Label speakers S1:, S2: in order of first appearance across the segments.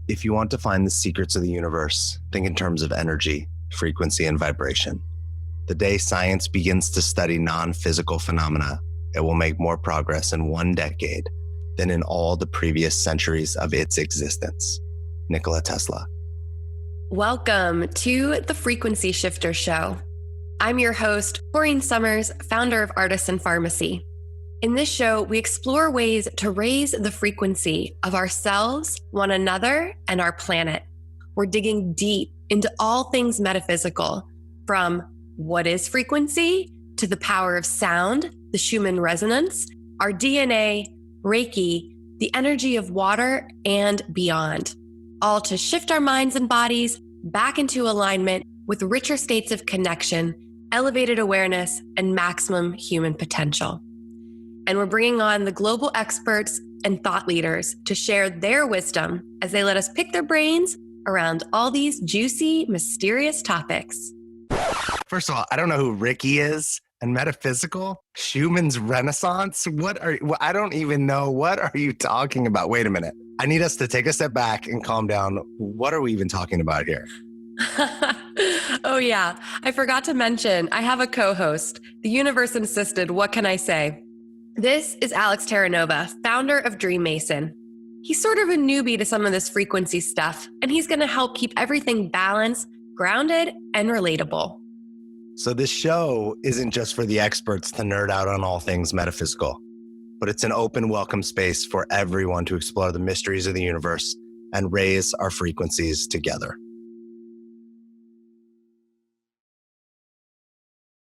S1: If you want to find the secrets of the universe, think in terms of energy, frequency, and vibration. The day science begins to study non-physical phenomena, it will make more progress in 1 decade than in all the previous centuries of its existence. Nikola Tesla.
S2: Welcome to the Frequency Shifter Show. I'm your host, Corene Summers, founder of Artisan Farmacy. In this show, we explore ways to raise the frequency of ourselves, one another, and our planet. We're digging deep into all things metaphysical, from what is frequency to the power of sound, the Schumann resonance, our DNA, Reiki, the energy of water, and beyond. All to shift our minds and bodies back into alignment with richer states of connection, elevated awareness, and maximum human potential. And we're bringing on the global experts and thought leaders to share their wisdom as they let us pick their brains around all these juicy, mysterious topics.
S1: First of all, I don't know who Ricky is. And metaphysical? Schumann's Renaissance? I don't even know. What are you talking about? Wait a minute. I need us to take a step back and calm down. What are we even talking about here?
S2: Oh yeah, I forgot to mention, I have a co-host. The universe insisted, what can I say? This is Alex Terranova, founder of DreamMason. He's sort of a newbie to some of this frequency stuff, and he's going to help keep everything balanced, grounded, and relatable.
S1: So this show isn't just for the experts to nerd out on all things metaphysical, but it's an open, welcome space for everyone to explore the mysteries of the universe and raise our frequencies together.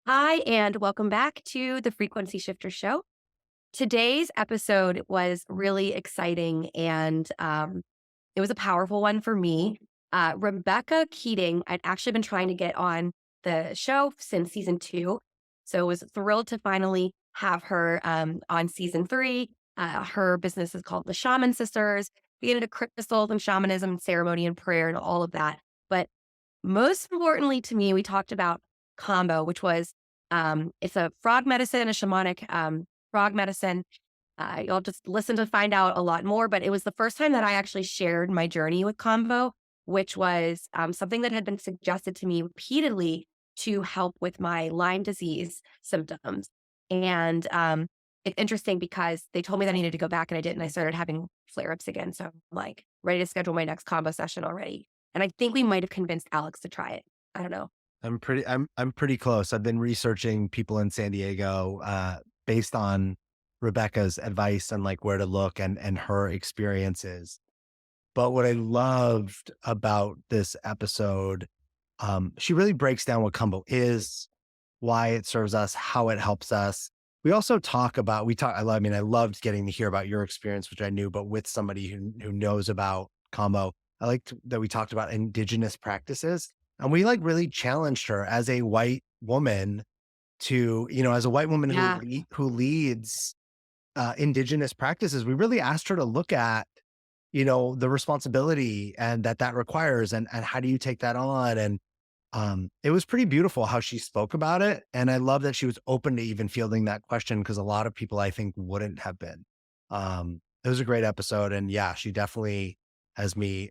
S3: Hi, and welcome back to the Frequency Shifter Show. Today's episode was really exciting, and it was a powerful one for me. Rebecca Keating, I'd actually been trying to get on the show since season 2, so was thrilled to finally have her on season 3. Her business is called the Shaman Sisters. We get into crystals and shamanism and ceremony and prayer and all of that. But most importantly to me, we talked about Kambo, which was it's a frog medicine, a shamanic frog medicine. You'll just listen to find out a lot more. But it was the first time that I actually shared my journey with Kambo, which was something that had been suggested to me repeatedly to help with my Lyme disease symptoms. And it's interesting because they told me that I needed to go back and I didn't. I started having flare-ups again. So I'm like ready to schedule my next Kambo session already. And I think we might have convinced Alex to try it. I don't know.
S1: I'm pretty close. I've been researching people in San Diego based on Rebecca's advice and like where to look and her experiences. But what I loved about this episode, she really breaks down what Kambo is, why it serves us, how it helps us. We also talk about, I loved getting to hear about your experience, which I knew, but with somebody who knows about Kambo. I liked that we talked about indigenous practices, and we like really challenged her as a white woman to, as a white woman who leads indigenous practices. We really asked her to look at, the responsibility and that requires, and how do you take that on? And it was pretty beautiful how she spoke about it. And I love that she was open to even fielding that question, because a lot of people I think wouldn't have been. It was a great episode. And yeah, she definitely has me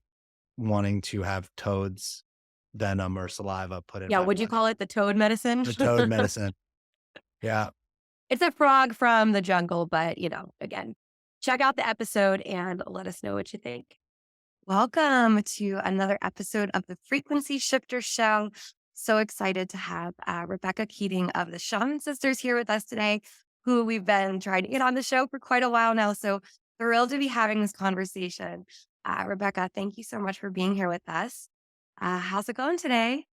S1: wanting to have toads venom or saliva put in.
S3: Yeah, would you call it the toad medicine?
S1: The toad medicine. Yeah.
S3: It's a frog from the jungle, but again, check out the episode and let us know what you think. Welcome to another episode of the Frequency Shifter Show. So excited to have Rebecca Keating of the Shaman Sisters here with us today, who we've been trying to get on the show for quite a while now. So thrilled to be having this conversation. Rebecca, thank you so much for being here with us. How's it going today?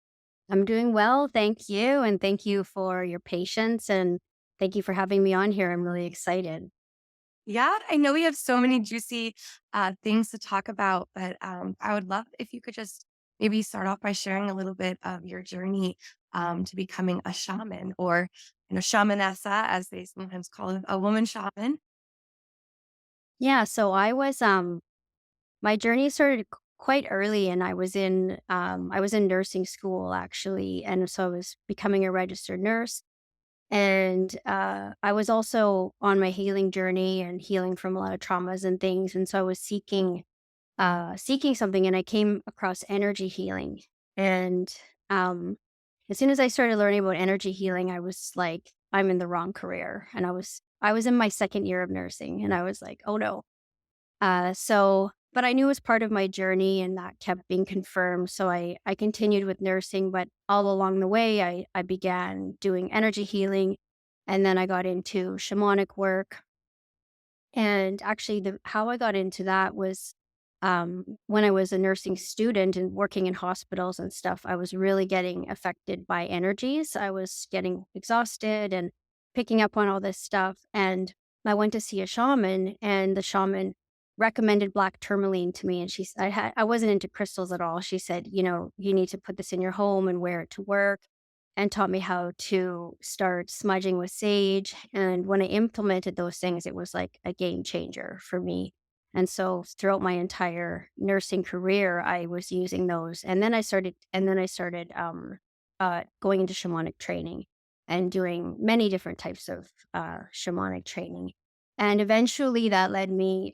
S4: I'm doing well, thank you. And thank you for your patience, and thank you for having me on here. I'm really excited.
S3: Yeah, I know we have so many juicy things to talk about, but I would love if you could just maybe start off by sharing a little bit of your journey to becoming a shaman, or shamanessa, as they sometimes call it, a woman shaman.
S4: Yeah, so I was my journey started quite early, and I was in nursing school actually, and so I was becoming a registered nurse. And I was also on my healing journey and healing from a lot of traumas and things. And so I was seeking seeking something, and I came across energy healing. And um, as soon as I started learning about energy healing, I was like, I'm in the wrong career. And I was in my second year of nursing, and I was like, oh no. But I knew it was part of my journey, and that kept being confirmed. So I continued with nursing, but all along the way, I began doing energy healing, and then I got into shamanic work. And actually, how I got into that was when I was a nursing student and working in hospitals and stuff. I was really getting affected by energies. I was getting exhausted and picking up on all this stuff. And I went to see a shaman, and the shaman recommended black tourmaline to me. And I wasn't into crystals at all. She said, you need to put this in your home and wear it to work, and taught me how to start smudging with sage. And when I implemented those things, it was like a game changer for me. And so throughout my entire nursing career, I was using those. And then I started going into shamanic training and doing many different types of shamanic training. And eventually that led me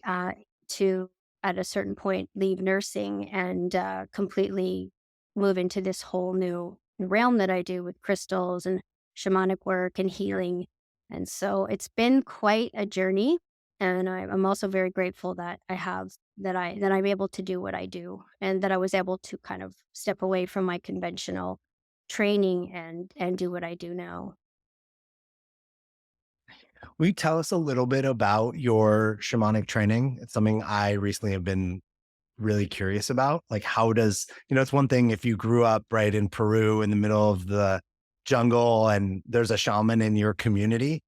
S4: to, at a certain point, leave nursing and completely move into this whole new realm that I do with crystals and shamanic work and healing. And so it's been quite a journey. And I'm also very grateful that I'm able to do what I do, and that I was able to kind of step away from my conventional training and do what I do now.
S1: Will you tell us a little bit about your shamanic training? It's something I recently have been really curious about. Like, how does, it's one thing if you grew up right in Peru in the middle of the jungle and there's a shaman in your community.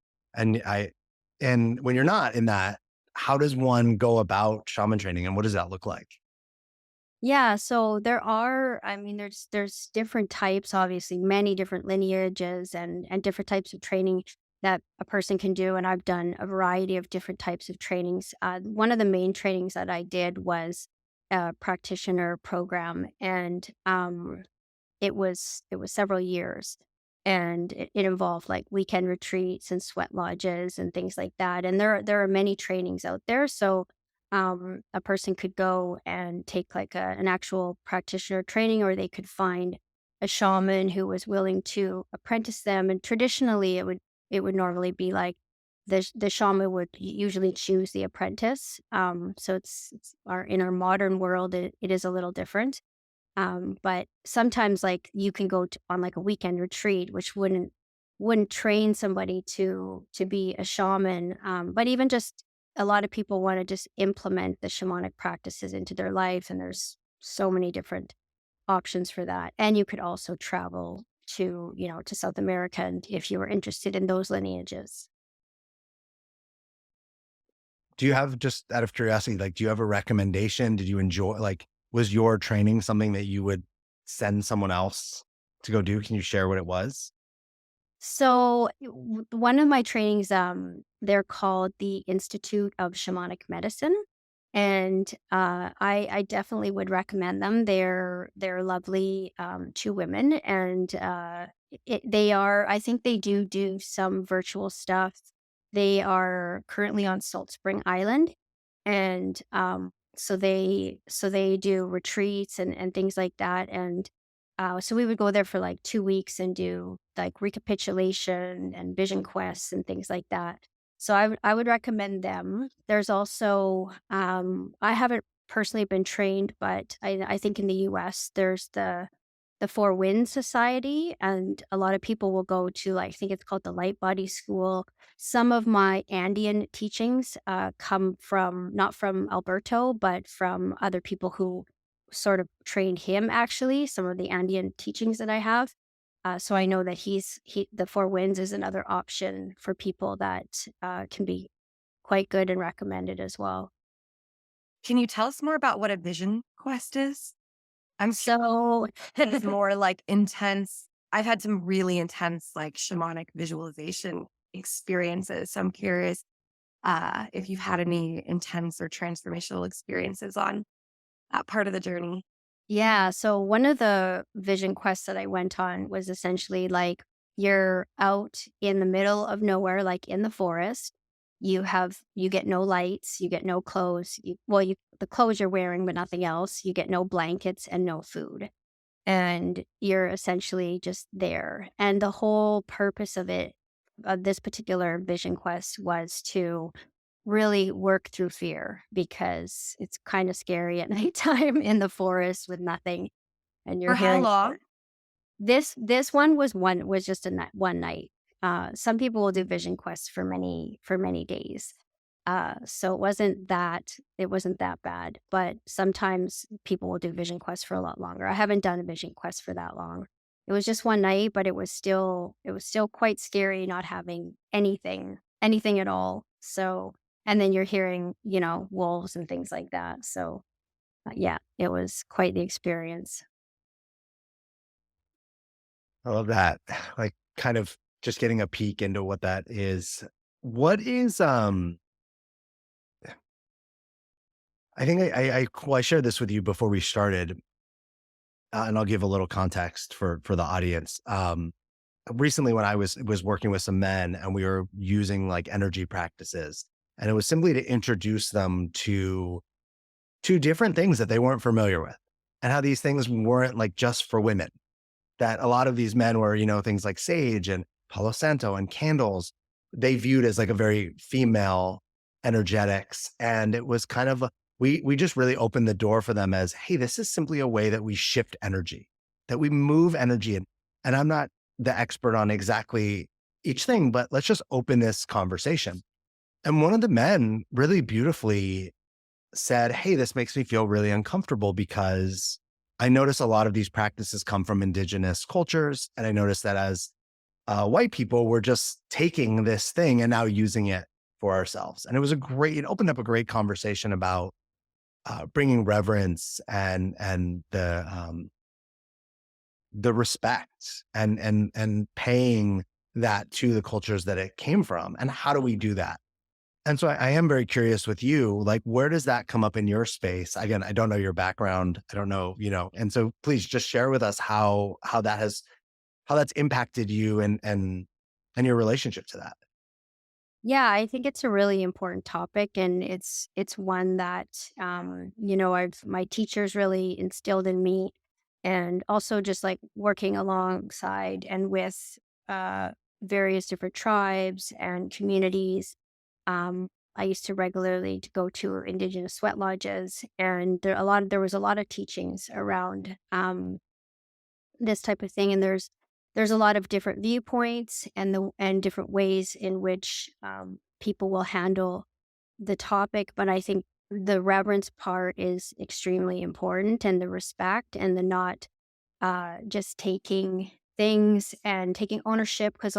S1: And when you're not in that, how does one go about shaman training, and what does that look like?
S4: Yeah, so there's different types, obviously, many different lineages and different types of training that a person can do. And I've done a variety of different types of trainings. One of the main trainings that I did was a practitioner program, and it was several years, and it involved like weekend retreats and sweat lodges and things like that. And there are many trainings out there, so a person could go and take like an actual practitioner training, or they could find a shaman who was willing to apprentice them. And traditionally, it would normally be like the shaman would usually choose the apprentice. So it's our in our modern world, it is a little different. But sometimes like you can go on like a weekend retreat, which wouldn't train somebody to be a shaman. But even just a lot of people want to just implement the shamanic practices into their life, and there's so many different options for that. And you could also travel to South America, and if you were interested in those lineages.
S1: Do you have, just out of curiosity, like, do you have a recommendation? Did you enjoy, like, was your training something that you would send someone else to go do? Can you share what it was?
S4: So one of my trainings, they're called the Institute of Shamanic Medicine, and I definitely would recommend them. They're lovely, two women, and they are. I think they do some virtual stuff. They are currently on Salt Spring Island, and so they do retreats and things like that. And so we would go there for like 2 weeks and do like recapitulation and vision quests and things like that. So I would recommend them. There's also I haven't personally been trained, but I think in the US there's the Four Winds Society, and a lot of people will go to, like, I think it's called the Light Body School. Some of my Andean teachings come from, not from Alberto, but from other people who sort of trained him, actually, some of the Andean teachings that I have. So I know that the Four Winds is another option for people that can be quite good and recommended as well.
S2: Can you tell us more about what a vision quest is? I'm
S4: So,
S2: curious, more like intense. I've had some really intense, like shamanic visualization experiences. So I'm curious if you've had any intense or transformational experiences on that part of the journey.
S4: yeah, so one of the vision quests that I went on was essentially like you're out in the middle of nowhere, like in the forest, You get no lights, you get no clothes. The clothes you're wearing, but nothing else. You get no blankets and no food. And you're essentially just there. And the whole purpose of this particular vision quest, was to really work through fear, because it's kind of scary at nighttime in the forest with nothing, and you're
S2: For how
S4: hearing
S2: long?
S4: this one was just a night, one night. Some people will do vision quests for many days. So it wasn't that bad. But sometimes people will do vision quests for a lot longer. I haven't done a vision quest for that long. It was just one night, but it was still quite scary not having anything at all. So, and then you're hearing, wolves and things like that. So, yeah, it was quite the experience.
S1: I love that. Like kind of just getting a peek into what that is. What is I think I shared this with you before we started, and I'll give a little context for the audience. Recently when I was working with some men and we were using like energy practices, and it was simply to introduce them to different things that they weren't familiar with, and how these things weren't like just for women. That a lot of these men were, things like sage and Palo Santo and candles, they viewed as like a very female energetics. And it was kind of, we just really opened the door for them as, hey, this is simply a way that we shift energy, that we move energy. And I'm not the expert on exactly each thing, but let's just open this conversation. And one of the men really beautifully said, hey, this makes me feel really uncomfortable because I notice a lot of these practices come from indigenous cultures. And I notice that as white people, we're just taking this thing and now using it for ourselves. And it opened up a great conversation about bringing reverence and the respect and paying that to the cultures that it came from. And how do we do that? And so I am very curious with you, like, where does that come up in your space? Again, I don't know your background. I don't know, and so please just share with us how that's impacted you and your relationship to that.
S4: Yeah, I think it's a really important topic, and it's one that I've my teachers really instilled in me, and also just like working alongside and with uh, various different tribes and communities. I used to regularly to go to indigenous sweat lodges, and there was a lot of teachings around this type of thing, and there's a lot of different viewpoints and different ways in which people will handle the topic. But I think the reverence part is extremely important, and the respect, and the not just taking things and taking ownership, because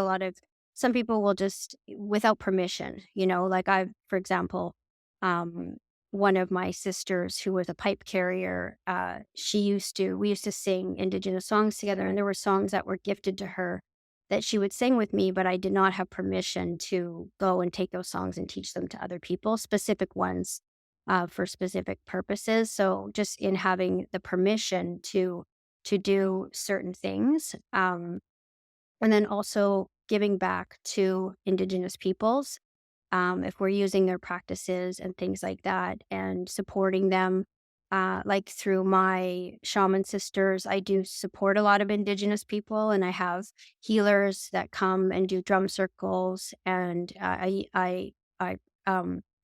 S4: some people will just without permission, like for example, um, one of my sisters who was a pipe carrier, we used to sing indigenous songs together, and there were songs that were gifted to her that she would sing with me, but I did not have permission to go and take those songs and teach them to other people, specific ones, for specific purposes. So just in having the permission to do certain things. And then also giving back to Indigenous peoples, if we're using their practices and things like that, and supporting them. Like through my Shaman Sisters, I do support a lot of Indigenous people, and I have healers that come and do drum circles, and I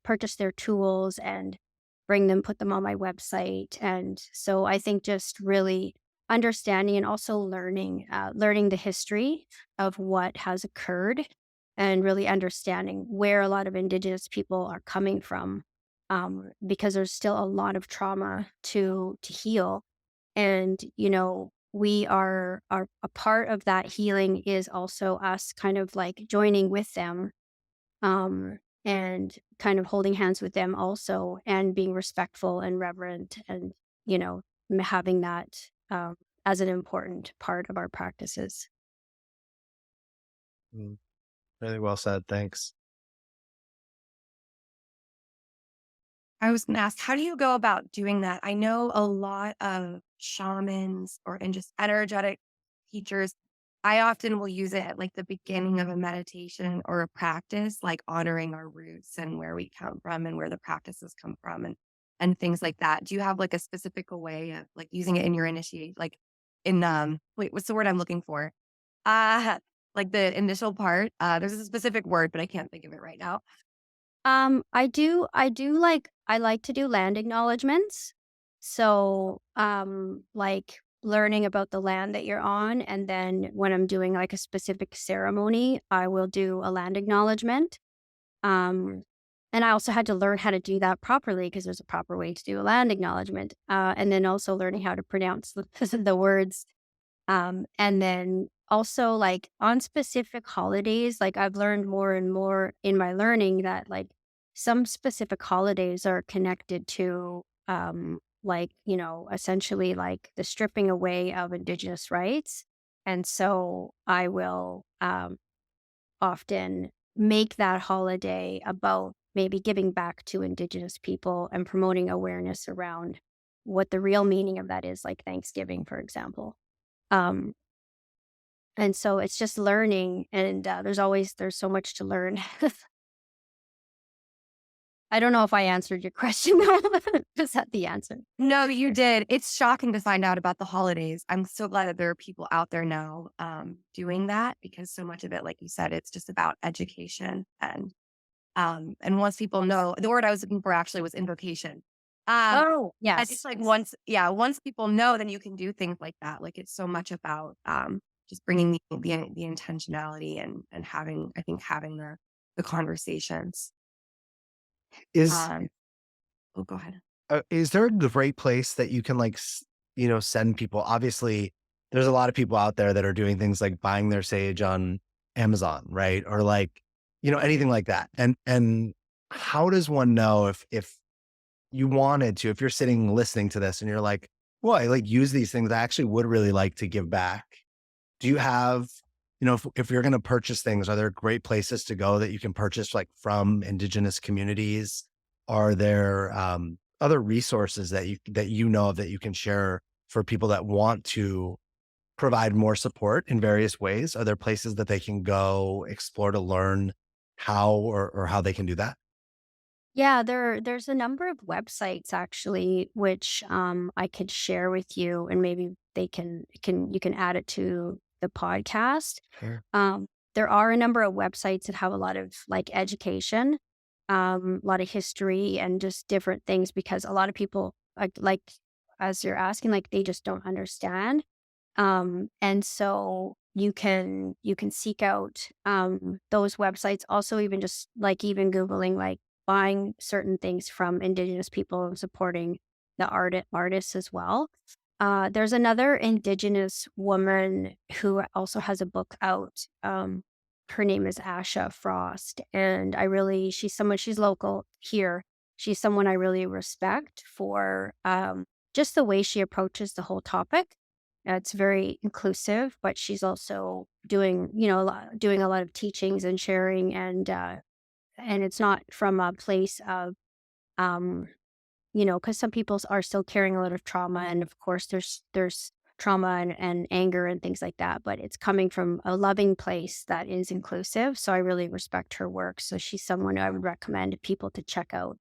S4: purchase their tools and put them on my website. And so I think just really understanding and also learning the history of what has occurred, and really understanding where a lot of indigenous people are coming from, because there's still a lot of trauma to heal. And we are a part of that healing is also us kind of like joining with them, and kind of holding hands with them also, and being respectful and reverent, and having that as an important part of our practices.
S1: Mm, really well said. Thanks.
S2: I was going to ask, how do you go about doing that? I know a lot of shamans and just energetic teachers I often will use it at like the beginning of a meditation or a practice, like honoring our roots and where we come from and where the practices come from and things like that. Do you have like a specific way of like using it in your initiate, like in wait, what's the word I'm looking for? Uh like the initial part. There's a specific word, but I can't think of it right now.
S4: I like to do land acknowledgements. So, like learning about the land that you're on. And then when I'm doing like a specific ceremony, I will do a land acknowledgement. Um, and I also had to learn how to do that properly because there's a proper way to do a land acknowledgement. And then also learning how to pronounce the words. And then also like on specific holidays, like I've learned more and more in my learning that like some specific holidays are connected to like, essentially like the stripping away of indigenous rights. And so I will often make that holiday about maybe giving back to indigenous people and promoting awareness around what the real meaning of that is, like Thanksgiving, for example. Um, and so it's just learning, and there's so much to learn. I don't know if I answered your question though. Is that the answer?
S2: No, you did. It's shocking to find out about the holidays. I'm so glad that there are people out there now doing that because so much of it, like you said, it's just about education and once people know, the word I was looking for actually was invocation.
S4: Oh,
S2: And
S4: yes.
S2: it's like once people know, then you can do things like that. Like it's so much about just bringing the intentionality and having I think having the conversations.
S1: Is
S2: Um, oh, go ahead.
S1: is there a great place that you can like send people? Obviously, there's a lot of people out there that are doing things like buying their sage on Amazon, right? Or like anything like that. And how does one know if you wanted to, if you're sitting listening to this and you're like, well, I like use these things, I actually would really like to give back. Do you have, if you're going to purchase things, are there great places to go that you can purchase like from indigenous communities? Are there other resources that you know of that you can share for people that want to provide more support in various ways? Are there places that they can go explore to learn how or how they can do that?
S4: Yeah, there's a number of websites actually which I could share with you, and maybe they can you can add it to the podcast.
S1: Sure.
S4: There are a number of websites that have a lot of like education, a lot of history and just different things because a lot of people like as you're asking, like they just don't understand. And so you can seek out those websites. Also, even just like even Googling like buying certain things from indigenous people and supporting the artists as well. There's another indigenous woman who also has a book out. Her name is Asha Frost, and she's local here. She's someone I really respect for just the way she approaches the whole topic. It's very inclusive, but she's also doing, doing a lot of teachings and sharing, and it's not from a place of, um, because some people are still carrying a lot of trauma, and of course, there's trauma and anger and things like that, but it's coming from a loving place that is inclusive. So I really respect her work. So she's someone I would recommend people to check out.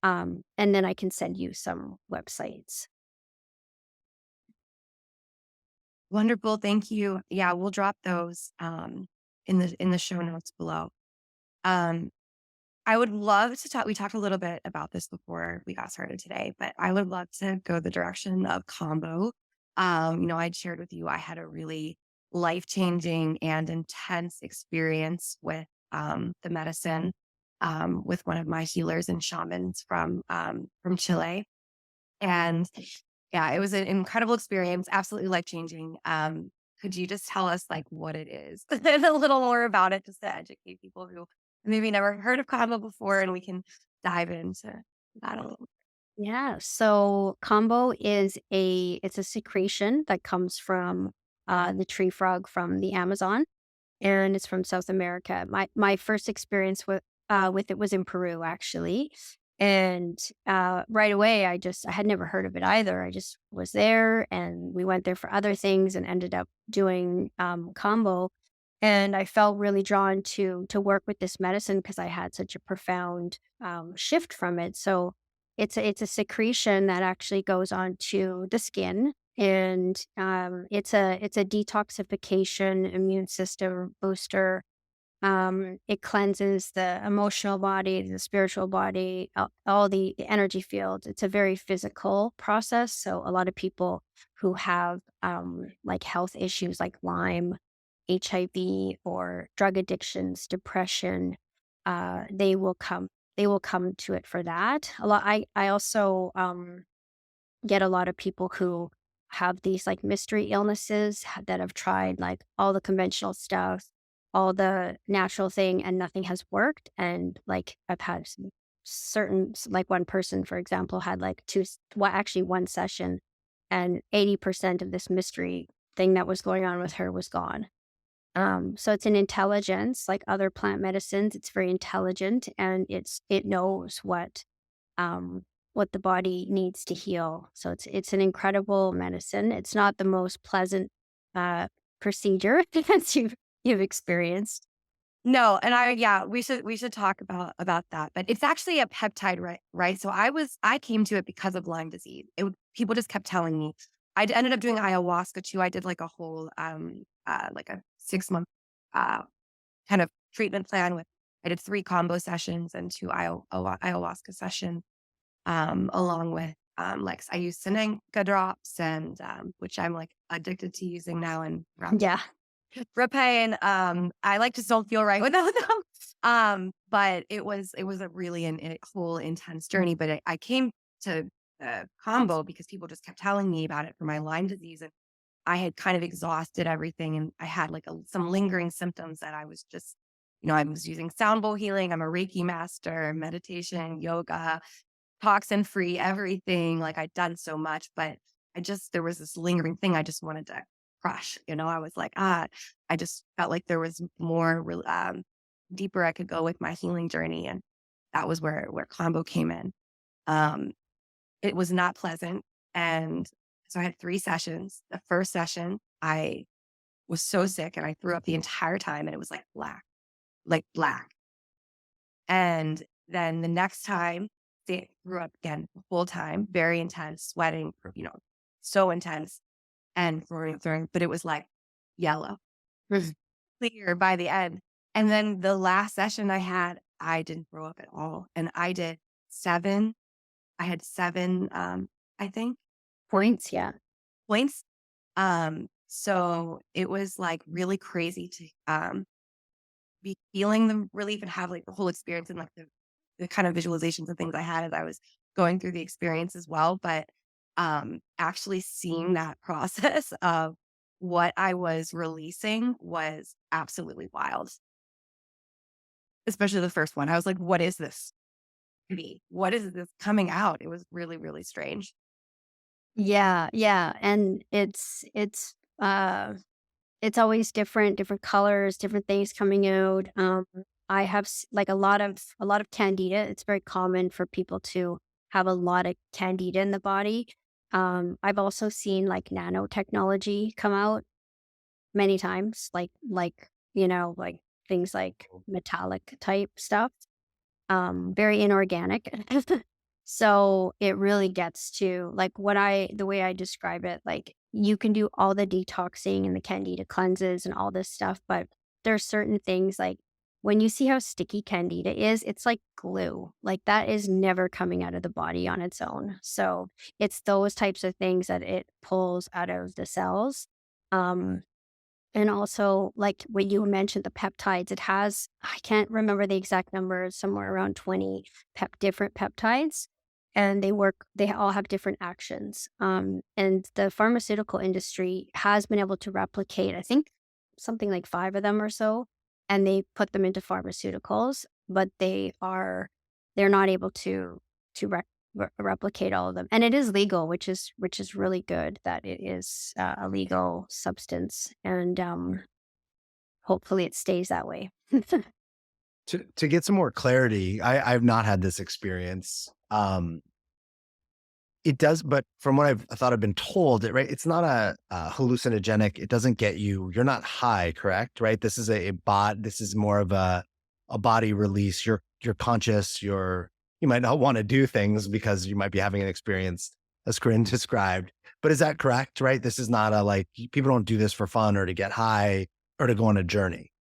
S4: And then I can send you some websites.
S2: Wonderful, thank you. Yeah, we'll drop those in the show notes below. Um, I would love to talk. We talked a little bit about this before we got started today, but I would love to go the direction of combo. I'd shared with you I had a really life-changing and intense experience with the medicine with one of my healers and shamans from Chile. And yeah, it was an incredible experience, absolutely life-changing. Could you just tell us like what it is and a little more about it just to educate people who maybe never heard of Kambo before and we can dive into that a little.
S4: Yeah. So Kambo it's a secretion that comes from the tree frog from the Amazon, and it's from South America. My first experience with it was in Peru actually, And right away, I had never heard of it either. I just was there, and we went there for other things and ended up doing Kambo. And I felt really drawn to work with this medicine because I had such a profound shift from it. So it's a secretion that actually goes onto the skin, and it's a detoxification immune system booster. It cleanses the emotional body, the spiritual body, all the energy fields. It's a very physical process. So a lot of people who have like health issues like Lyme, HIV, or drug addictions, depression, they will come to it for that. A lot. I also get a lot of people who have these like mystery illnesses that have tried like all the conventional stuff, all the natural thing, and nothing has worked. And like I've had like one person, for example, had like actually one session, and 80% of this mystery thing that was going on with her was gone. So it's an intelligence like other plant medicines. It's very intelligent, and it knows what the body needs to heal. So it's an incredible medicine. It's not the most pleasant uh, procedure as you've experienced.
S3: No, and we should talk about that. But it's actually a peptide, right? Right. So I came to it because of Lyme disease. People just kept telling me. Ended up doing ayahuasca too. I did like a whole like a 6 month kind of treatment plan with. I did 3 combo sessions and 2 ayahuasca sessions, along with like I use Sanenka drops, and which I'm like addicted to using now, and
S4: Yeah.
S3: Repane. I like just don't feel right without them. But it was a really a whole intense journey. But I came to Combo because people just kept telling me about it for my Lyme disease, and I had kind of exhausted everything, and I had like some lingering symptoms that I was just, I was using sound bowl healing. I'm a Reiki master, meditation, yoga, toxin free, everything. Like I'd done so much, but there was this lingering thing I just wanted to crush. I was like, I just felt like there was more deeper I could go with my healing journey. And that was where Combo came in. Um, it was not pleasant. And so I had 3 sessions. The first session, I was so sick and I threw up the entire time, and it was like black. And then the next time, they threw up again the whole time, very intense, sweating, so intense, and throwing, but it was like yellow, was clear by the end. And then the last session I didn't throw up at all. And I had 7, I think,
S4: Points. Yeah.
S3: points. So it was like really crazy to be feeling the relief and have like the whole experience, and like the kind of visualizations and things I had as I was going through the experience as well. But actually seeing that process of what I was releasing was absolutely wild. Especially the first one. I was like, what is this? What is this coming out? It was really, really strange.
S4: Yeah. Yeah. And it's always different colors, different things coming out. I have like a lot of candida. It's very common for people to have a lot of candida in the body. I've also seen like nanotechnology come out many times, like things like metallic type stuff. Very inorganic. So it really gets to like the way I describe it, like you can do all the detoxing and the candida cleanses and all this stuff, but there's certain things like when you see how sticky candida is, it's like glue. Like that is never coming out of the body on its own. So it's those types of things that it pulls out of the cells. Um, and also, like when you mentioned the peptides, I can't remember the exact number, somewhere around 20 different peptides. And they all have different actions. And the pharmaceutical industry has been able to replicate, I think, something like 5 of them or so. And they put them into pharmaceuticals, but they're not able to replicate all of them. And it is legal, which is really good that it is a legal substance, and hopefully it stays that way.
S1: To get some more clarity, I've not had this experience. It does, but from what I thought I've been told, right, it's not a hallucinogenic. It doesn't get you. You're not high, correct? Right. This is a bot. This is more of a body release. You're conscious. You might not want to do things because you might be having an experience, as Corinne described. But is that correct? Right. This is not a like people don't do this for fun or to get high or to go on a journey.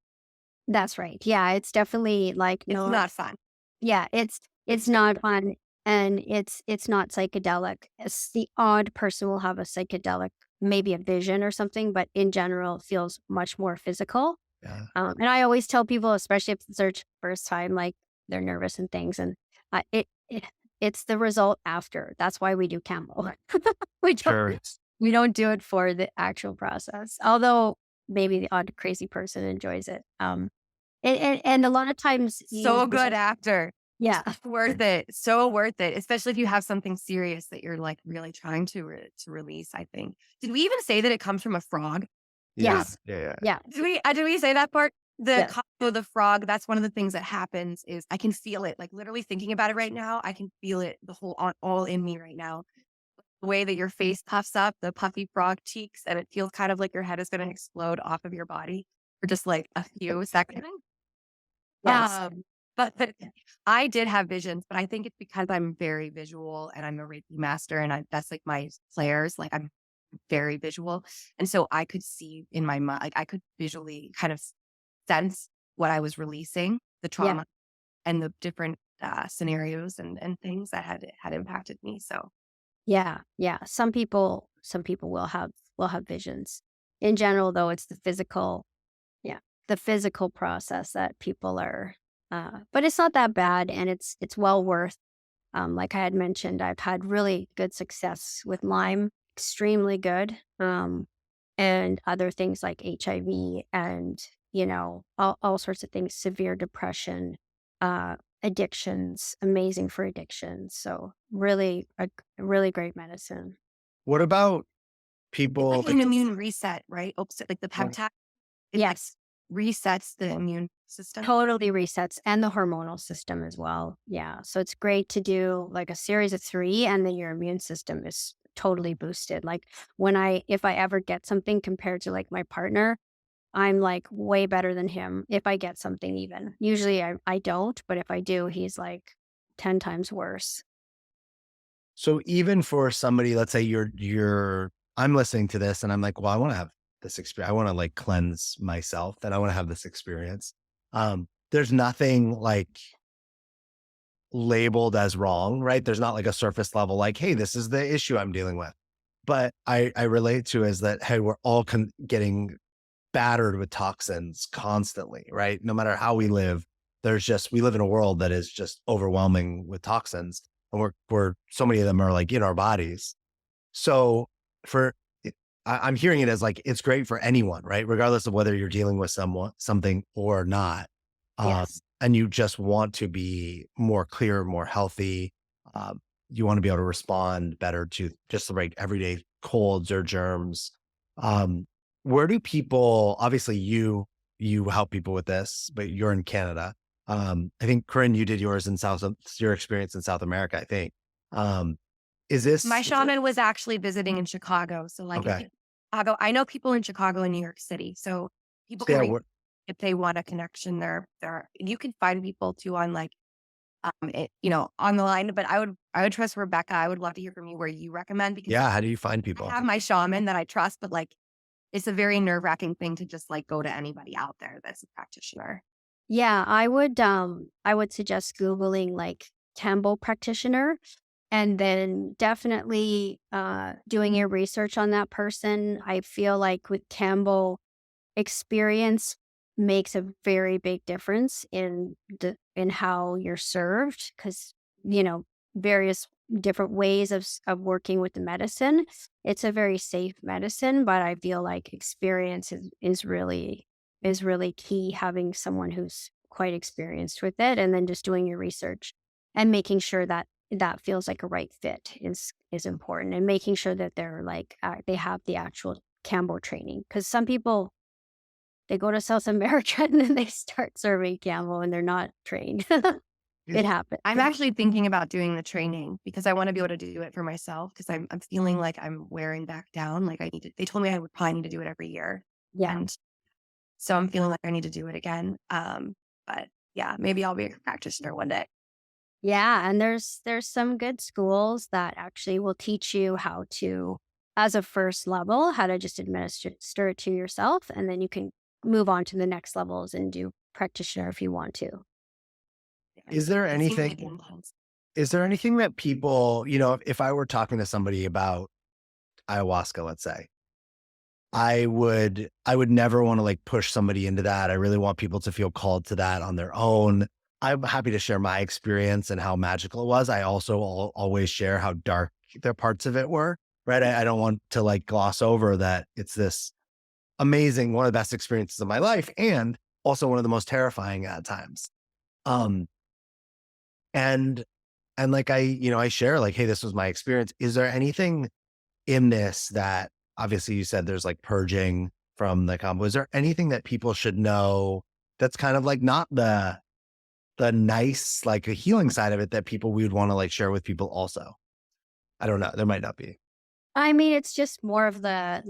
S4: That's right. Yeah, it's definitely like
S2: It's not fun.
S4: yeah, it's not fun, and it's not psychedelic. It's the odd person will have a psychedelic, maybe a vision or something, but in general, it feels much more physical.
S1: Yeah.
S4: And I always tell people, especially if it's their first time, like they're nervous and things, and it's the result after. That's why we do Kambo. we don't
S1: Sure.
S4: we don't do it for the actual process, although maybe the odd crazy person enjoys it. And a lot of times,
S2: So good after.
S4: yeah,
S2: Worth it. So worth it. Especially if you have something serious that you're like really trying to release, I think. Did we even say that it comes from a frog?
S1: Yeah.
S4: Yes.
S1: Yeah.
S4: yeah,
S2: Did we say that part? The
S4: Yeah.
S2: Kambo, the frog, that's one of the things that happens is I can feel it. Like literally thinking about it right now, I can feel it all in me right now. The way that your face puffs up, the puffy frog cheeks, and it feels kind of like your head is going to explode off of your body for just like a few seconds.
S4: Yes.
S2: But I did have visions, but I think it's because I'm very visual and I'm a Reiki master and that's like my flares. Like I'm very visual. And so I could see in my mind, like I could visually kind of sense what I was releasing, the trauma and the different scenarios and things that had impacted me. So
S4: yeah. Some people will have visions. In general, though, it's the physical process that people are. But it's not that bad, and it's well worth. Like I had mentioned, I've had really good success with Lyme, extremely good, and other things like HIV and all sorts of things, severe depression, addictions, amazing for addictions. So really, a really great medicine.
S1: What about
S2: it's
S1: people?
S2: like an immune reset, right? Oops, like the peptide, it like
S4: Yes,
S2: resets the immune system.
S4: totally resets, and the hormonal system as well. Yeah, so it's great to do like a series of 3, and then your immune system is totally boosted. Like if I ever get something compared to like my partner, I'm like way better than him if I get something even. Usually I don't, but if I do, he's like 10 times worse.
S1: So even for somebody, let's say I'm listening to this and I'm like, well, I want to have this experience. I want to like cleanse myself and I want to have this experience. There's nothing like labeled as wrong, right? There's not like a surface level, like, hey, this is the issue I'm dealing with. But I relate to is that, hey, we're all getting battered with toxins constantly, right? No matter how we live, we live in a world that is just overwhelming with toxins. And we're so many of them are like in our bodies. So for, I'm hearing it as like, it's great for anyone, right? Regardless of whether you're dealing with something or not.
S4: Yes.
S1: And you just want to be more clear, more healthy. You want to be able to respond better to just the right everyday colds or germs. Where do people, obviously you help people with this, but you're in Canada. I think Corinne, you did your experience in South America, I think. Is this
S2: My shaman was actually visiting in Chicago. So like
S1: okay?
S2: Chicago, I know people in Chicago and New York City. So people can
S1: Yeah,
S2: reach if they want a connection there. You can find people too on like on the line. But I would trust Rebecca. I would love to hear from you where you recommend because
S1: yeah. How do you find
S2: I
S1: people?
S2: have my shaman that I trust, but like it's a very nerve-wracking thing to just like go to anybody out there that's a practitioner.
S4: Yeah, I would suggest Googling like Kambo practitioner, and then definitely doing your research on that person. I feel like with Kambo, experience makes a very big difference in how you're served, because various different ways of working with the medicine. It's a very safe medicine, but I feel like experience is really key. Having someone who's quite experienced with it, and then just doing your research and making sure that that feels like a right fit is important, and making sure that they're like they have the actual Kambo training, because some people they go to South America and then they start serving Kambo and they're not trained. It
S1: Is
S4: happens.
S2: I'm actually thinking about doing the training because I want to be able to do it for myself because I'm feeling like I'm wearing back down. Like I need to, they told me I would probably need to do it every year.
S4: Yeah.
S2: And so I'm feeling like I need to do it again. But yeah, maybe I'll be a practitioner one day.
S4: Yeah, and there's some good schools that actually will teach you how to, as a first level, how to just administer it to yourself, and then you can move on to the next levels and do practitioner if you want to.
S2: Yeah.
S1: is there
S2: It seems like
S1: anything
S2: intense.
S1: is there anything that people, if I were talking to somebody about ayahuasca, let's say, I would never want to like push somebody into that. I really want people to feel called to that on their own. I'm happy to share my experience and how magical it was. I also always share how dark the parts of it were, right? I don't want to like gloss over that it's this amazing, one of the best experiences of my life, and also one of the most terrifying at times. Um, and like I share like, hey, this was my experience. Is there anything in this that obviously you said there's like purging from the combo? Is there anything that people should know that's kind of like not the nice, like a healing side of it that we would want to like share with people also? I don't know. There might not be.
S4: I mean, it's just more of the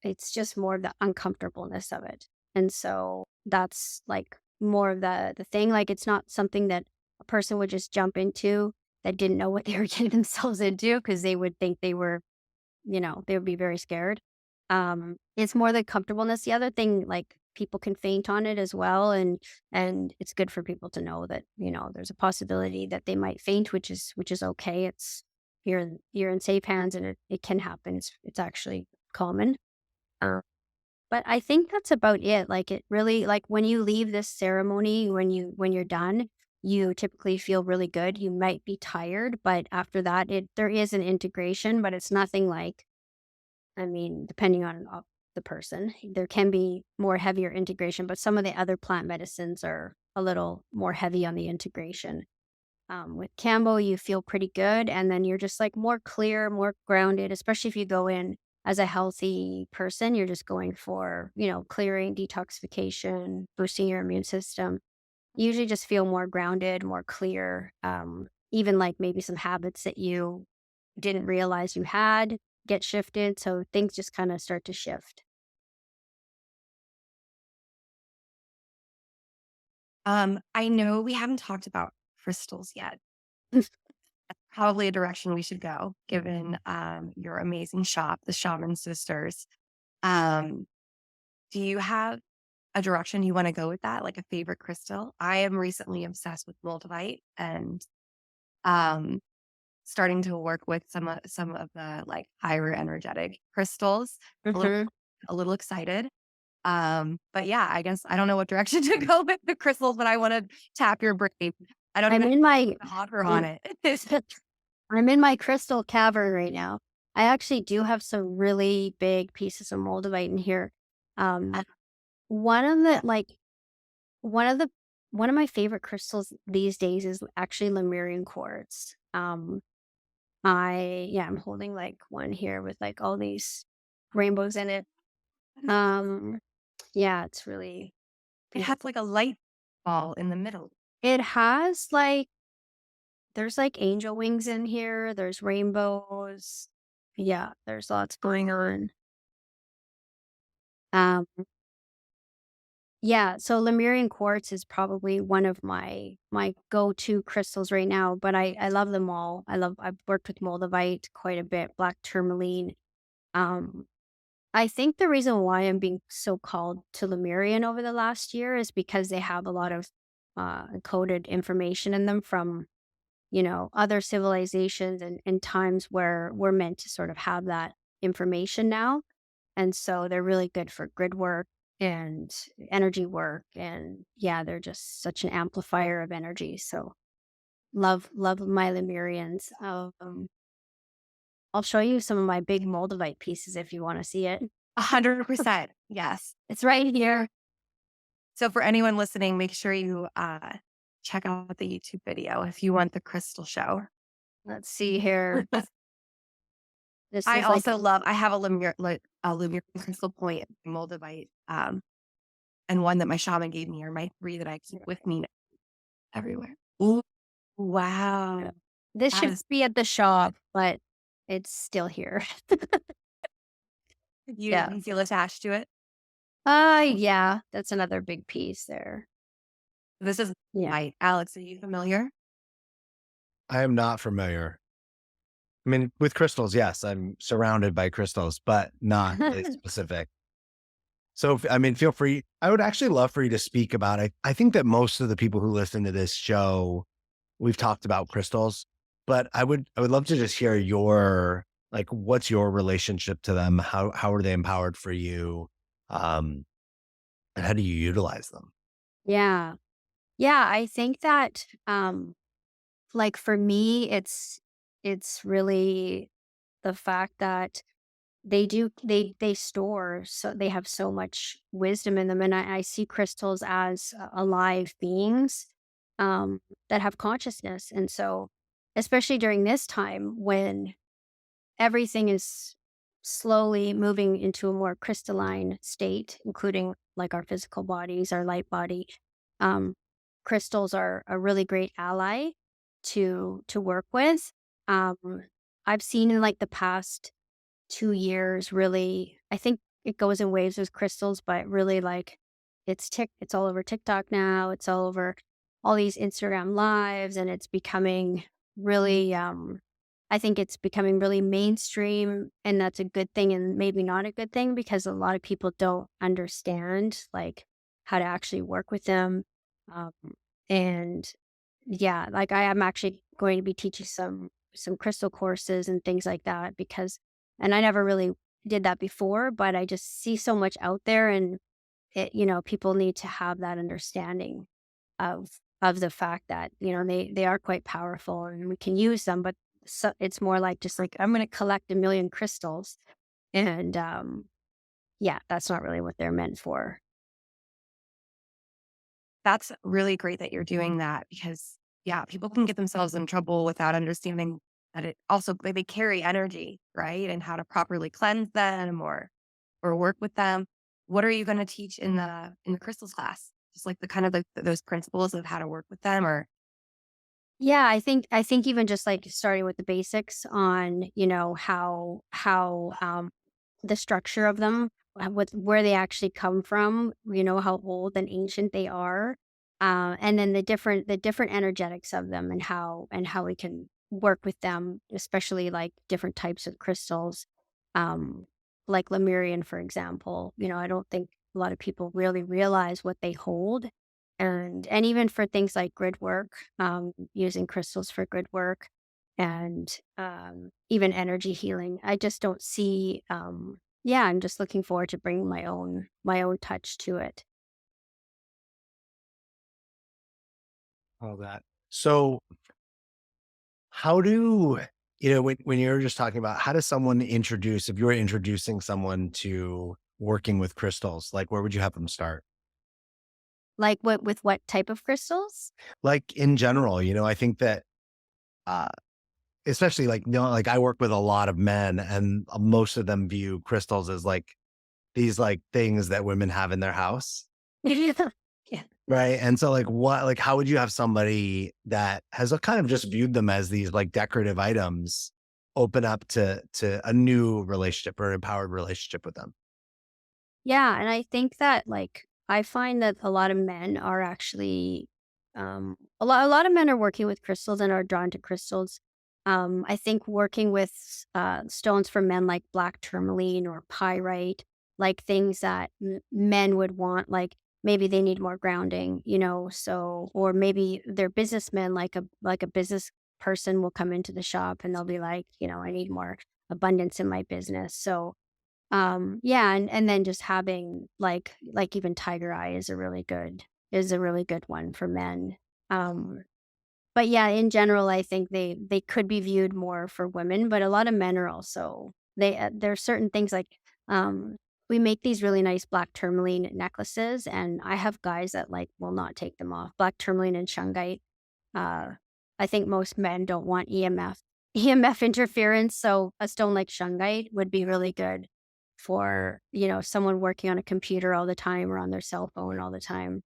S4: it's just more of the uncomfortableness of it. And so that's like more of the thing. Like it's not something that a person would just jump into that didn't know what they were getting themselves into because they would think they were, they would be very scared. It's more the comfortableness. The other thing, like people can faint on it as well. And it's good for people to know that, there's a possibility that they might faint, which is okay. It's you're in safe hands and it can happen. It's actually common. Uh, but I think that's about it. Like it really, like when you leave this ceremony, when you're done, you typically feel really good. You might be tired, but after that, there is an integration, but it's nothing like, I mean, depending on the person, there can be more heavier integration, but some of the other plant medicines are a little more heavy on the integration. With Kambo, you feel pretty good, and then you're just like more clear, more grounded, especially if you go in as a healthy person. You're just going for, clearing, detoxification, boosting your immune system. You usually just feel more grounded, more clear. Even like maybe some habits that you didn't realize you had get shifted. So things just kind of start to shift.
S2: I know we haven't talked about crystals yet. Probably a direction we should go, given your amazing shop, the Shaman Sisters. Um, do you have a direction you want to go with that, like a favorite crystal? I am recently obsessed with moldavite and um, starting to work with some of the like higher energetic crystals. A little
S4: Mhm.
S2: a little excited. But yeah, I guess I don't know what direction to go with the crystals, but I want to tap your brain. I don't
S4: I'm
S2: even
S4: in my
S2: have to offer on it.
S4: I'm in my crystal cavern right now. I actually do have some really big pieces of moldavite in here. Um, one of the like one of the one of my favorite crystals these days is actually Lemurian quartz. I'm holding like one here with like all these rainbows in it. Um, yeah, it's really
S2: It
S4: beautiful.
S2: has like a light ball in the middle.
S4: It has like there's like angel wings in here. There's rainbows. Yeah, there's lots going on. Um, yeah, so Lemurian quartz is probably one of my go-to crystals right now, but I love them all. I've worked with moldavite quite a bit, black tourmaline. Um, I think the reason why I'm being so called to Lemurian over the last year is because they have a lot of encoded information in them from, other civilizations and times where we're meant to sort of have that information now. And so they're really good for grid work and energy work. And yeah, they're just such an amplifier of energy. So love my Lemurians. I'll show you some of my big moldavite pieces if you want to see it.
S2: 100%. Yes.
S4: It's right here.
S2: So for anyone listening, make sure you check out the YouTube video if you want the crystal show.
S4: Let's see here. This
S2: I
S4: is like
S2: also love. I have a Lemur crystal point moldavite and one that my shaman gave me are my 3 that I keep with me everywhere. Ooh, wow.
S4: This
S2: That
S4: should
S2: is
S4: be at the shop, but it's still here. Yeah.
S2: you feel attached to it?
S4: Yeah, that's another big piece there.
S2: This is
S4: Yeah.
S2: white. Alex, are you familiar?
S1: I am not familiar. I mean, with crystals, yes, I'm surrounded by crystals, but not really specific. So, I mean, feel free. I would actually love for you to speak about it. I think that most of the people who listen to this show, we've talked about crystals, but I would love to just hear your, like, what's your relationship to them? How are they empowered for you? Um, and how do you utilize them?
S4: Yeah. Yeah, I think that like for me it's really the fact that they store, so they have so much wisdom in them, and I see crystals as alive beings that have consciousness. And so especially during this time when everything is slowly moving into a more crystalline state, including like our physical bodies, our light body. Um, Crystals are a really great ally to work with. Um, I've seen in like the past 2 years, really, I think it goes in waves with crystals, but really like it's all over TikTok now. It's all over all these Instagram lives, and it's becoming really I think it's becoming really mainstream, and that's a good thing and maybe not a good thing because a lot of people don't understand like how to actually work with them. Um, and yeah, like I am actually going to be teaching some crystal courses and things like that because and I never really did that before, but I just see so much out there, and people need to have that understanding of the fact that, they are quite powerful and we can use them, but so it's more like just like I'm going to collect a million crystals and yeah, that's not really what they're meant for.
S2: That's really great that you're doing that because, yeah, people can get themselves in trouble without understanding that it also they carry energy, right? And how to properly cleanse them or work with them. What are you going to teach in the crystals class? Just like the kind of like those principles of how to work with them or
S4: Yeah, I think even just like starting with the basics on, how the structure of them, with where they actually come from, how old and ancient they are, and then the different energetics of them and how we can work with them, especially like different types of crystals, um, like Lemurian, for example. I don't think a lot of people really realize what they hold, and even for things like grid work, using crystals for grid work and even energy healing. I just don't see yeah, I'm just looking forward to bringing my own touch to it.
S1: All that. So, how do when you're just talking about how does someone introduce if you're introducing someone to working with crystals, like where would you have them start?
S4: Like what type of crystals?
S1: Like in general, I think that uh especially like like I work with a lot of men and most of them view crystals as like these like things that women have in their house.
S4: Yeah.
S1: Right. And so like how would you have somebody that has a kind of just viewed them as these like decorative items open up to a new relationship or empowered relationship with them?
S4: Yeah, and I think that like I find that a lot of men are actually a lot of men are working with crystals and are drawn to crystals. I think working with stones for men like black tourmaline or pyrite, like things that men would want, like maybe they need more grounding, so or maybe they're businessmen, like a business person will come into the shop and they'll be like, I need more abundance in my business. So yeah, and then just having like even tiger eye is a really good one for men. Um, but yeah, in general, I think they could be viewed more for women, but a lot of men are also there are certain things like um we make these really nice black tourmaline necklaces, and I have guys that like will not take them off. Black tourmaline and shungite. Uh, I think most men don't want EMF interference, so a stone like shungite would be really good for, someone working on a computer all the time or on their cell phone all the time.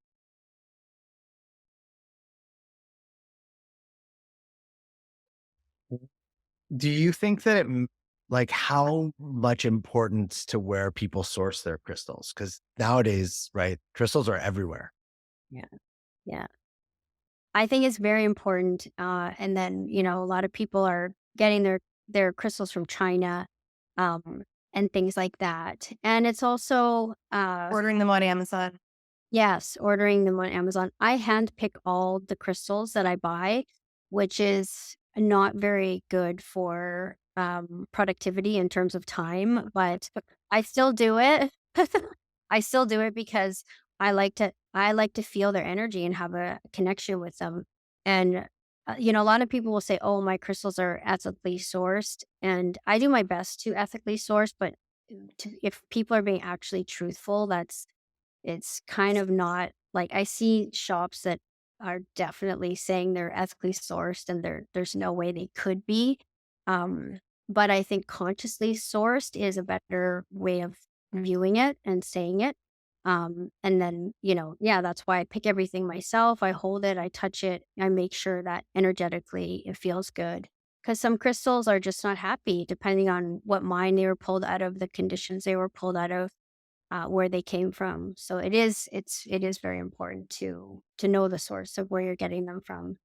S1: Do you think that like how much importance to where people source their crystals? Because nowadays, right, crystals are everywhere.
S4: Yeah. Yeah. I think it's very important. And then, a lot of people are getting their crystals from China, um, and things like that. And it's also,
S2: Ordering them on Amazon.
S4: yes, ordering them on Amazon. I handpick all the crystals that I buy, which is not very good for productivity in terms of time, but I still do it. I still do it because I like to feel their energy and have a connection with them. And a lot of people will say, "Oh, my crystals are ethically sourced," and I do my best to ethically source. But if people are being actually truthful, it's kind of not like I see shops that are definitely saying they're ethically sourced and there's no way they could be. Um, but I think consciously sourced is a better way of viewing it and saying it. And then, yeah, that's why I pick everything myself. I hold it, I touch it, I make sure that energetically it feels good. Because some crystals are just not happy, depending on what mind they were pulled out of, the conditions they were pulled out of, where they came from. So it is very important to know the source of where you're getting them from.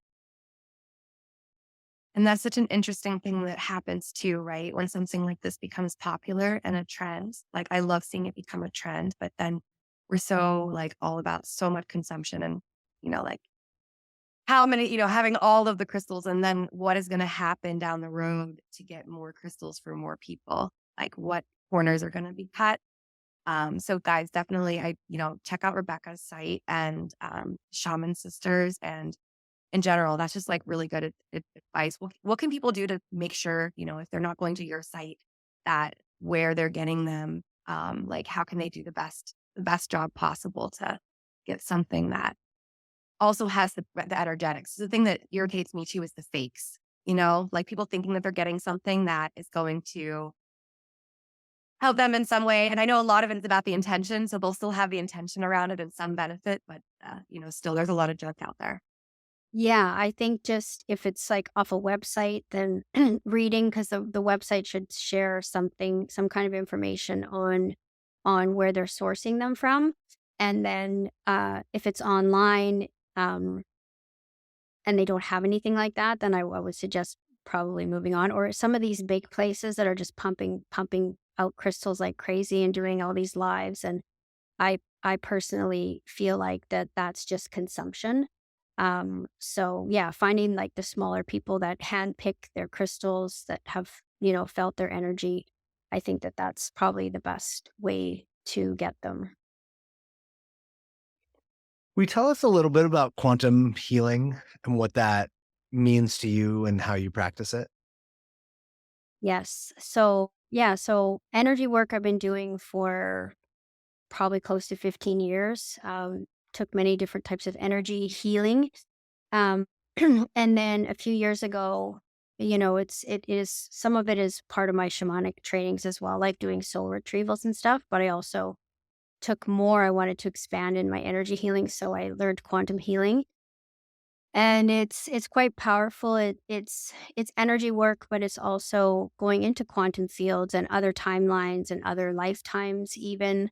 S2: And that's such an interesting thing that happens too, right? When something like this becomes popular and a trend. Like I love seeing it become a trend, but then we're so like all about so much consumption and, like how many, having all of the crystals and then what is going to happen down the road to get more crystals for more people? Like what corners are going to be cut? So guys, definitely, check out Rebecca's site and Shaman Sisters and in general, that's just like really good advice. What can people do to make sure, if they're not going to your site, that where they're getting them, like how can they do the best job possible to get something that also has the energetics. The thing that irritates me too is the fakes, like people thinking that they're getting something that is going to help them in some way. And I know a lot of it is about the intention. So they'll still have the intention around it and some benefit, but, still there's a lot of junk out there.
S4: Yeah, I think just if it's like off a website, then reading, because the website should share some kind of information on where they're sourcing them from. And then if it's online, um, and they don't have anything like that, then I would suggest probably moving on. Or some of these big places that are just pumping out crystals like crazy and doing all these lives. And I personally feel like that's just consumption. So yeah, finding like the smaller people that handpick their crystals that have, felt their energy. I think that's probably the best way to get them.
S1: Will you tell us a little bit about quantum healing and what that means to you and how you practice it?
S4: Yes. So yeah, so energy work I've been doing for probably close to 15 years. Took many different types of energy healing. Um, and then a few years ago, it is some of it is part of my shamanic trainings as well, like doing soul retrievals and stuff. But I also took more. I wanted to expand in my energy healing, so I learned quantum healing, and it's quite powerful. It's energy work, but it's also going into quantum fields and other timelines and other lifetimes even.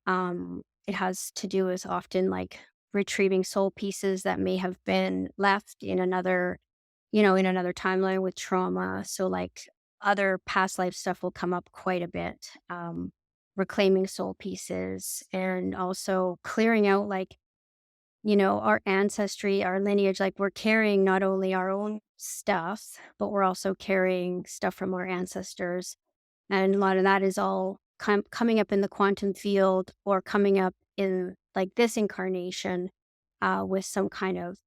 S4: It has to do with often like retrieving soul pieces that may have been left in another timeline with trauma. So like other past life stuff will come up quite a bit. Reclaiming soul pieces and also clearing out like, our ancestry, our lineage. Like we're carrying not only our own stuff, but we're also carrying stuff from our ancestors, and a lot of that is all coming up in the quantum field or coming up in like this incarnation, with some kind of,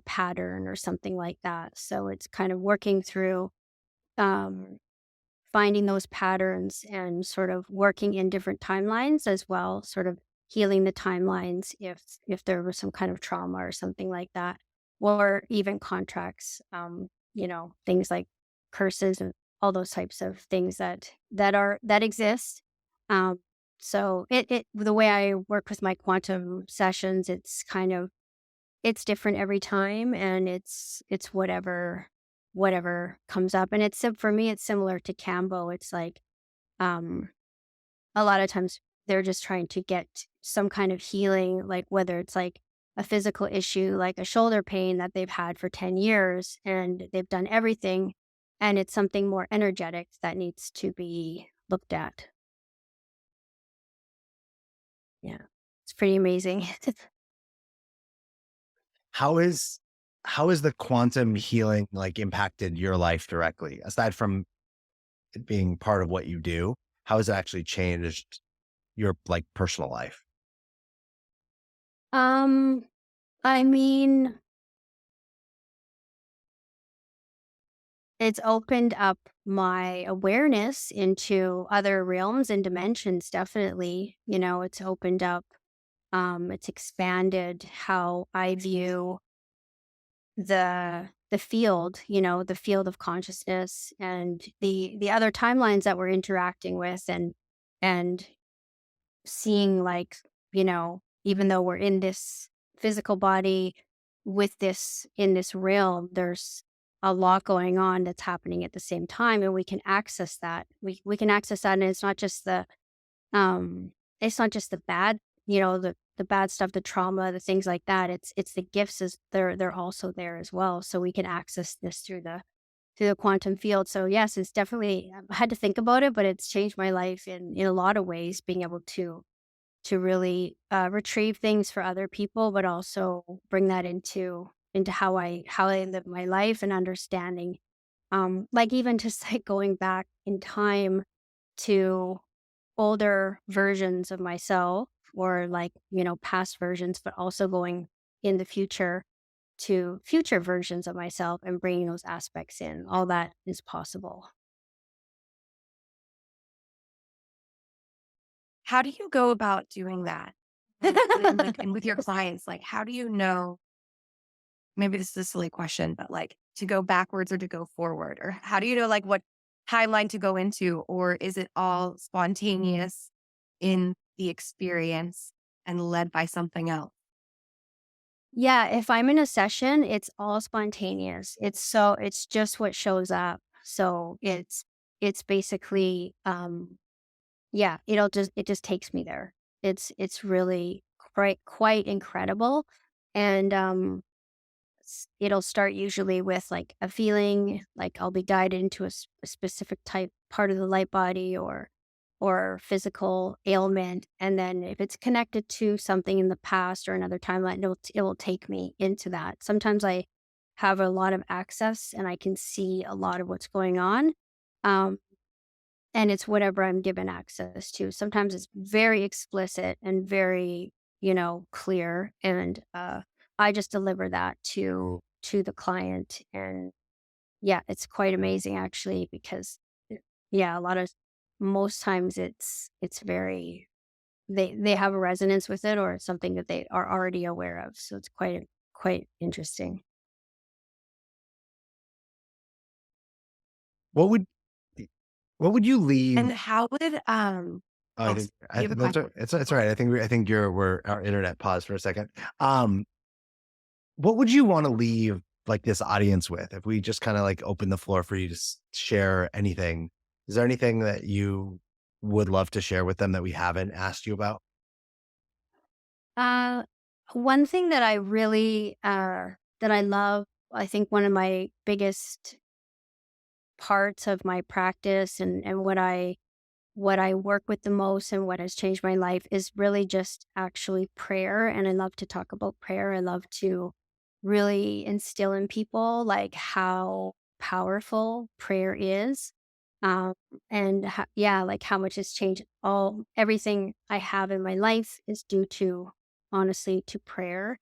S4: pattern or something like that. So it's kind of working through, um, finding those patterns and sort of working in different timelines as well, sort of healing the timelines if there was some kind of trauma or something like that, or even contracts, things like curses and all those types of things that exist. So the way I work with my quantum sessions, it's different every time, and it's whatever comes up. And for me, it's similar to Kambo. It's like, um, a lot of times they're just trying to get some kind of healing, like whether it's like a physical issue, like a shoulder pain that they've had for 10 years and they've done everything, and it's something more energetic that needs to be looked at. Yeah. It's pretty amazing.
S1: How is how is the quantum healing like impacted your life directly? Aside from it being part of what you do, how has it actually changed your like personal life?
S4: um, I mean, it's opened up my awareness into other realms and dimensions, definitely. It's opened up, it's expanded how I view the field, the field of consciousness and the other timelines that we're interacting with, and seeing, like, even though we're in this physical body with this in this realm, there's a lot going on that's happening at the same time, and we can access that. We can access that, and um it's not just the bad, the bad stuff, the trauma, the things like that. It's the gifts, is they're also there as well. So we can access this through the quantum field. So yes, it's definitely, I had to think about it, but it's changed my life in a lot of ways, being able to really retrieve things for other people, but also bring that into how I live my life, and understanding, like, even just like going back in time to older versions of myself, or like, past versions, but also going in the future to future versions of myself and bringing those aspects in. All that is possible.
S2: How do you go about doing that? And with your clients, like, how do you know? Maybe this is a silly question, but like, to go backwards or to go forward? Or how do you know, like, what timeline to go into? Or is it all spontaneous in the experience and led by something else?
S4: Yeah, if I'm in a session, it's all spontaneous. It's just what shows up. So it's basically, yeah, it just takes me there. It's really quite incredible. And it'll start usually with like a feeling, like I'll be guided into a specific type part of the light body, or physical ailment, and then if it's connected to something in the past or another timeline, it will take me into that. Sometimes I have a lot of access and I can see a lot of what's going on. Um, and it's whatever I'm given access to. Sometimes it's very explicit and very, clear. And I just deliver that to the client. And yeah, it's quite amazing, actually, because yeah, most times it's very, they have a resonance with it, or it's something that they are already aware of. So it's quite interesting.
S1: What would what would you leave?
S2: And how would
S1: Oh, I
S2: oh,
S1: think
S2: you have a
S1: that's
S2: question?
S1: right. It's all right. I think our internet paused for a second. Um, what would you want to leave like this audience with if we just kind of like open the floor for you to share anything? Is there anything that you would love to share with them that we haven't asked you about?
S4: Uh, One thing that I really, that I love, I think one of my biggest parts of my practice, and what I work with the most, and what has changed my life, is really just actually prayer. And I love to talk about prayer. I love to really instill in people like how powerful prayer is. Um, and yeah, like how much has changed. Everything I have in my life is due to, honestly, to prayer.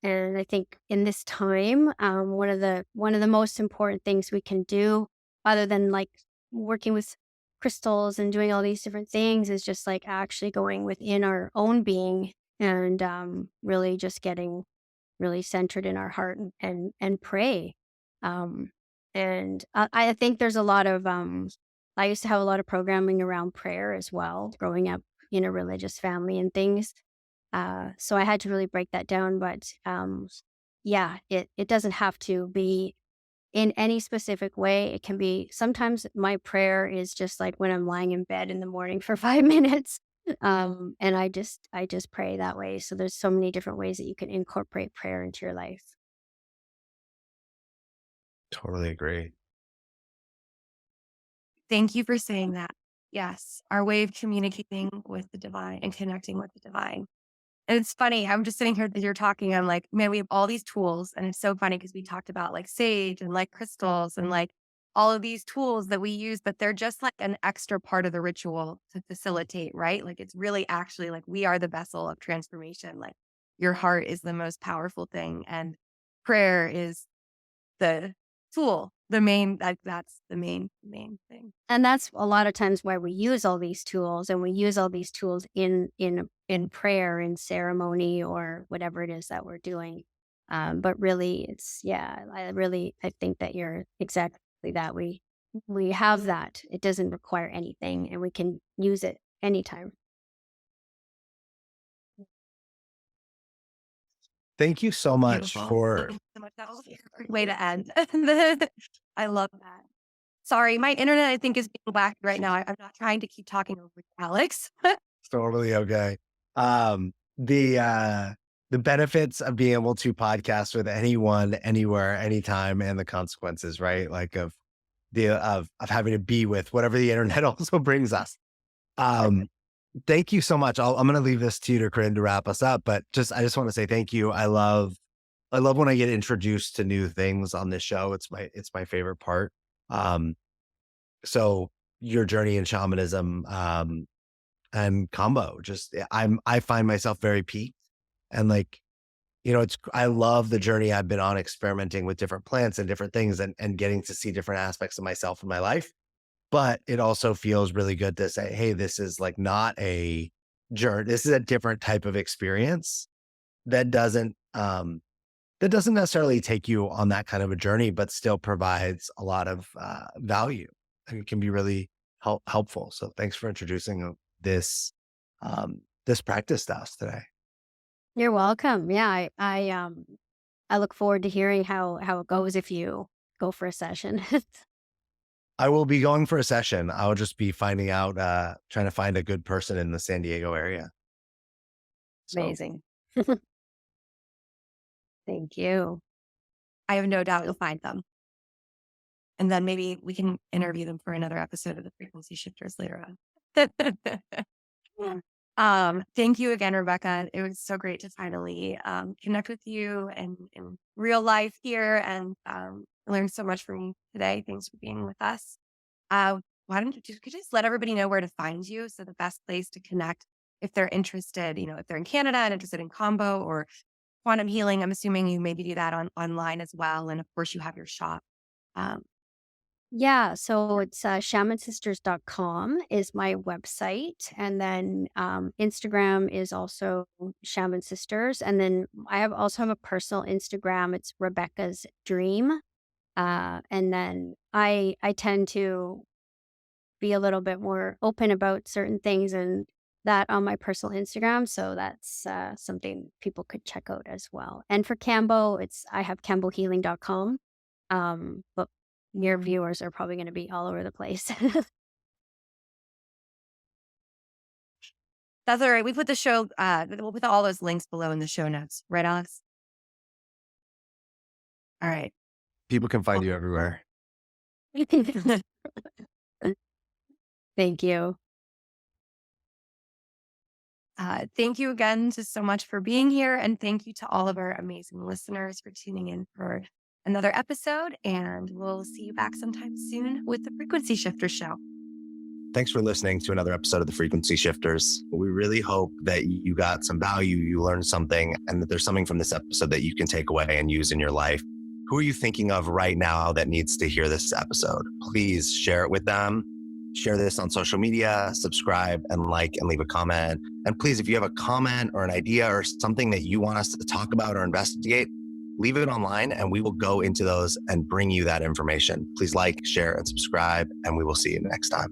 S4: And I think in this time, one of the most important things we can do, other than like working with crystals and doing all these different things, is just like actually going within our own being, and really just getting really centered in our heart, and pray. Um, and I think there's a lot of I used to have a lot of programming around prayer as well, growing up in a religious family and things. So I had to really break that down. But yeah, it doesn't have to be in any specific way. It can be, sometimes my prayer is just like when I'm lying in bed in the morning for 5 minutes. And I just pray that way. So there's so many different ways that you can incorporate prayer into your life.
S1: Totally agree.
S2: Thank you for saying that. Yes, our way of communicating with the divine and connecting with the divine. And it's funny, I'm just sitting here as you're talking, I'm like, man, we have all these tools. And it's so funny because we talked about like sage and like crystals and like all of these tools that we use, but they're just like an extra part of the ritual to facilitate, right? Like it's really actually like we are the vessel of transformation. Like your heart is the most powerful thing. And prayer is the tool, the main, like that's the main thing.
S4: And that's a lot of times why we use all these tools, and we use all these tools in prayer, in ceremony, or whatever it is that we're doing. But really, it's, yeah, I think that you're exactly that. We have that. It doesn't require anything, and we can use it anytime.
S1: Thank you so much
S2: Beautiful.
S1: for
S2: Thank you so much. That was a great way to end. I love that. Sorry, my internet I think is being whacked right now. I'm not trying to keep talking over you, Alex.
S1: totally okay. The benefits of being able to podcast with anyone, anywhere, anytime, and the consequences, right? Like of having to be with whatever the internet also brings us. Thank you so much. I'm going to leave this to you, to Corene, to wrap us up. But I just want to say thank you. I love when I get introduced to new things on this show. It's my favorite part. So your journey in shamanism, and Kambo, I find myself very peaked, and like, I love the journey I've been on, experimenting with different plants and different things, and getting to see different aspects of myself in my life. But it also feels really good to say, hey, this is like not a journey. This is a different type of experience that doesn't necessarily take you on that kind of a journey, but still provides a lot of value, and it can be really helpful. So thanks for introducing this practice to us today.
S4: You're welcome. Yeah, I look forward to hearing how it goes if you go for a session.
S1: I will be going for a session. I'll just be finding out, trying to find a good person in the San Diego area. So,
S3: Amazing. Thank you.
S2: I have no doubt you'll find them. And then maybe we can interview them for another episode of the Frequency Shifters later on. Thank you again, Rebecca. It was so great to finally connect with you in real life here, and learn so much from you today. Thanks for being with us. Why don't you could you just let everybody know where to find you? So the best place to connect if they're interested, if they're in Canada and interested in Kambo or quantum healing. I'm assuming you maybe do that online as well. And of course you have your shop.
S4: Yeah, so it's shamansisters.com is my website. And then Instagram is also Shaman Sisters. And then I also have a personal Instagram. It's Rebecca's Dream. And then I tend to be a little bit more open about certain things and that on my personal Instagram. So that's something people could check out as well. And for Kambo, I have kambohealing.com. But your viewers are probably going to be all over the place.
S2: That's all right. We put we'll put all those links below in the show notes. Right, Alex? All right.
S1: people can find you everywhere.
S4: Thank you.
S2: Thank you again just so much for being here. And thank you to all of our amazing listeners for tuning in for another episode. And we'll see you back sometime soon with the Frequency Shifter Show.
S1: Thanks for listening to another episode of the Frequency Shifters. We really hope that you got some value, you learned something, and that there's something from this episode that you can take away and use in your life. Who are you thinking of right now that needs to hear this episode? Please share it with them. Share this on social media, subscribe and like and leave a comment. And please, if you have a comment or an idea or something that you want us to talk about or investigate, leave it online and we will go into those and bring you that information. Please like, share, and subscribe, and we will see you next time.